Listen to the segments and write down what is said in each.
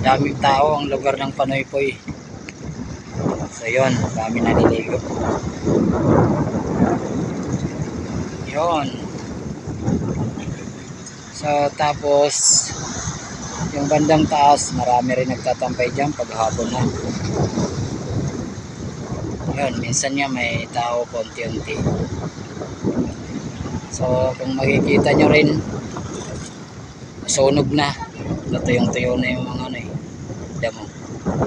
daming tao ang lugar ng Panoypoy. So yun, dami naliligo. Yun. So tapos yung bandang taas, marami rin nagtatampay dyan paghapon na. Yun, minsan nga may tao konti-unti. So kung makikita nyo rin, sunog na. Natuyong-tuyo na yung mga damo.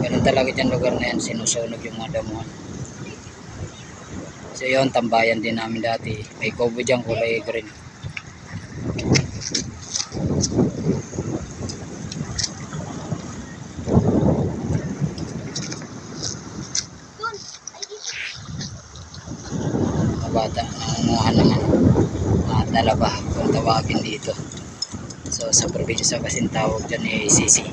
Ganun talaga dyan lugar na yan, sinusunog yung mga damuhan. So yun, tambayan din namin dati. May kubo dyan, kulay green. Mga bata, nangunguhan naman. Talaba, kung tawagin dito. So sa probinsya kasing tawag dyan ay sisi.